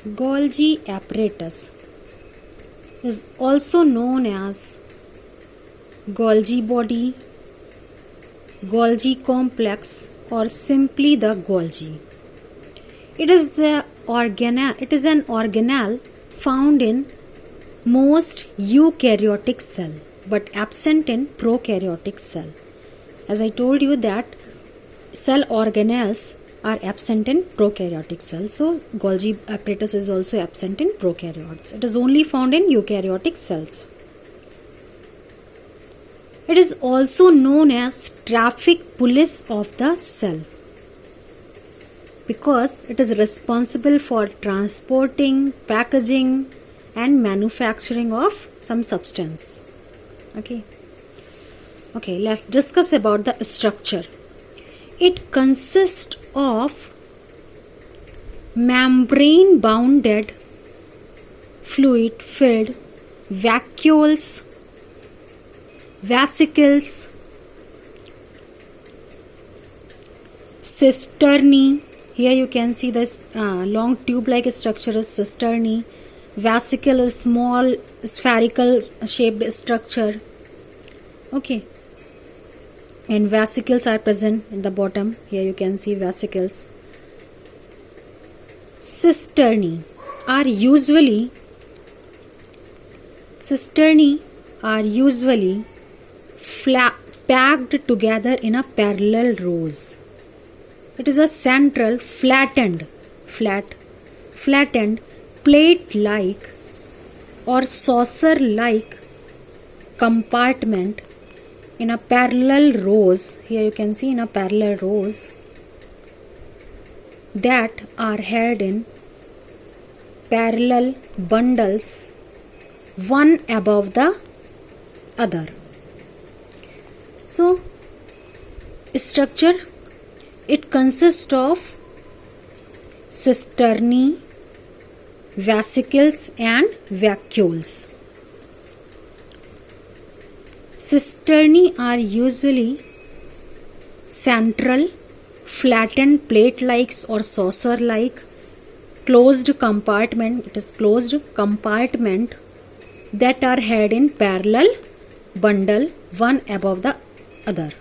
Golgi apparatus is also known as Golgi body, Golgi complex, or simply the Golgi. It is an organelle found in most eukaryotic cell but absent in prokaryotic cell. As I told you that cell organelles are absent in prokaryotic cells. So Golgi apparatus is also absent in prokaryotes. It is only found in eukaryotic cells. It is also known as traffic police of the cell because it is responsible for transporting, packaging and manufacturing of some substance. Okay, let's discuss about the structure. It consists of membrane bounded fluid filled vacuoles, vesicles, cisternae. Here you can see this long tube like structure is cisternae. Vesicle is small spherical shaped structure. Okay, and vesicles are present in the bottom. Here you can see vesicles. Cisternae are usually packed together in a parallel rows. It is a central flattened plate-like or saucer-like compartment in a parallel rows. Here you can see in a parallel rows that are held in parallel bundles, one above the other. So, structure, it consists of cisternae, vesicles and vacuoles. Cisternae are usually central, flattened plate-like or saucer-like closed compartment. It is closed compartment that are held in parallel bundle, one above the other.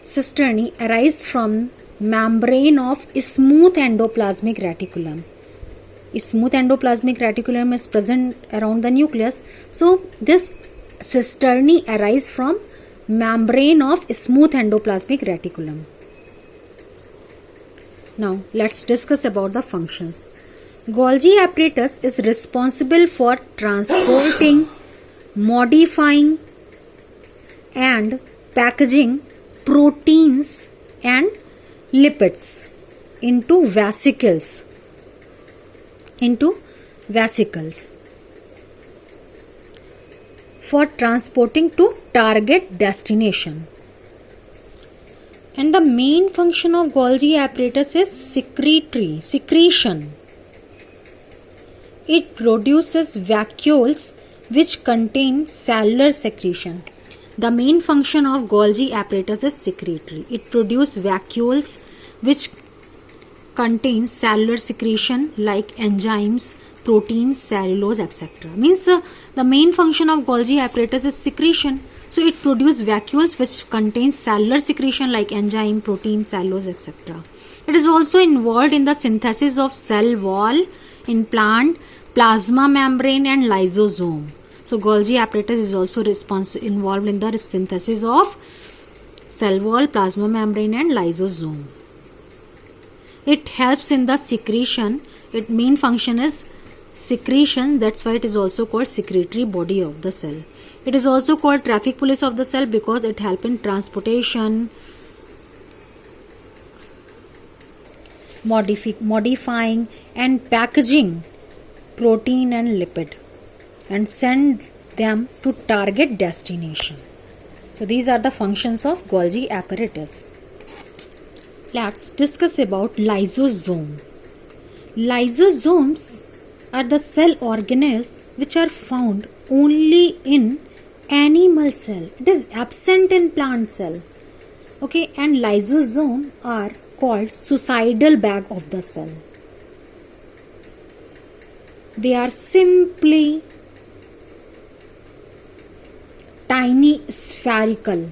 Cisternae arise from membrane of smooth endoplasmic reticulum. Smooth endoplasmic reticulum is present around the nucleus. So this cisternae arise from membrane of smooth endoplasmic reticulum. Now let's discuss about the functions. Golgi apparatus is responsible for transporting, modifying and packaging proteins and lipids into vesicles. For transporting to target destination. And the main function of Golgi apparatus is secretion. It produces vacuoles which contain cellular secretion. The main function of Golgi apparatus is secretory. It produces vacuoles which contain cellular secretion like enzymes, proteins, cellulose, etc. Means the main function of Golgi apparatus is secretion. So it produces vacuoles which contain cellular secretion like enzyme, protein, cellulose, etc. It is also involved in the synthesis of cell wall in plant, plasma membrane and lysosome. So Golgi apparatus is also involved in the synthesis of cell wall, plasma membrane and lysosome. It helps in the secretion. Its main function is secretion. That's why it is also called secretory body of the cell. It is also called traffic police of the cell because it helps in transportation, modifying and packaging protein and lipid and send them to target destination. So these are the functions of Golgi apparatus. Let's discuss about lysosome. Lysosomes are the cell organelles which are found only in animal cell. It is absent in plant cell. Okay, and lysosome are called suicidal bag of the cell. They are simply tiny spherical.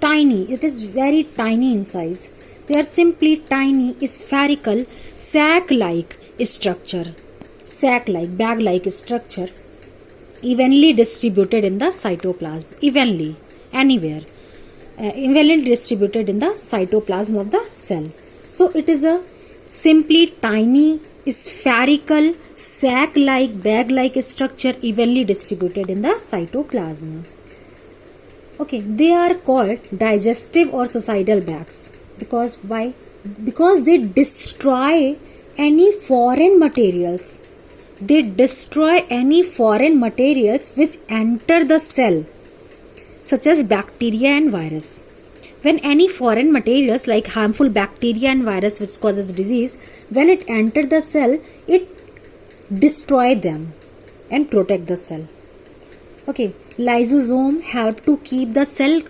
Tiny, it is very tiny in size. They are simply tiny spherical sac-like structure. Sac-like, bag-like structure, evenly distributed in the cytoplasm. Evenly, anywhere. Evenly distributed in the cytoplasm of the cell. So it is a simply tiny spherical sac-like bag-like structure evenly distributed in the cytoplasm. Okay, they are called digestive or suicidal bags. Because why? Because they destroy any foreign materials. They destroy any foreign materials which enter the cell, such as bacteria and virus. When any foreign materials like harmful bacteria and virus which causes disease, when it enter the cell, it destroy them and protect the cell. Okay, lysosome help to keep the cell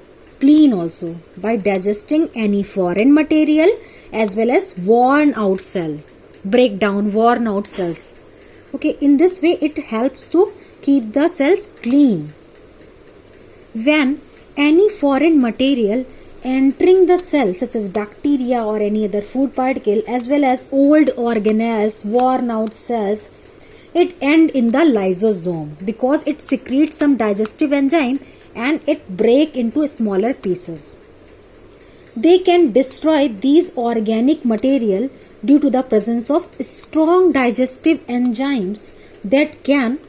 clean also by digesting any foreign material as well as worn out cell, break down worn out cells. Okay, in this way it helps to keep the cells clean. When any foreign material entering the cell such as bacteria or any other food particle as well as old organelles, worn out cells, it end in the lysosome because it secretes some digestive enzyme and it break into smaller pieces. They can destroy these organic material due to the presence of strong digestive enzymes that can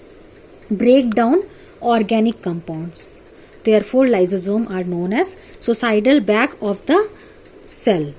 break down organic compounds. Therefore, lysosomes are known as suicidal bag of the cell.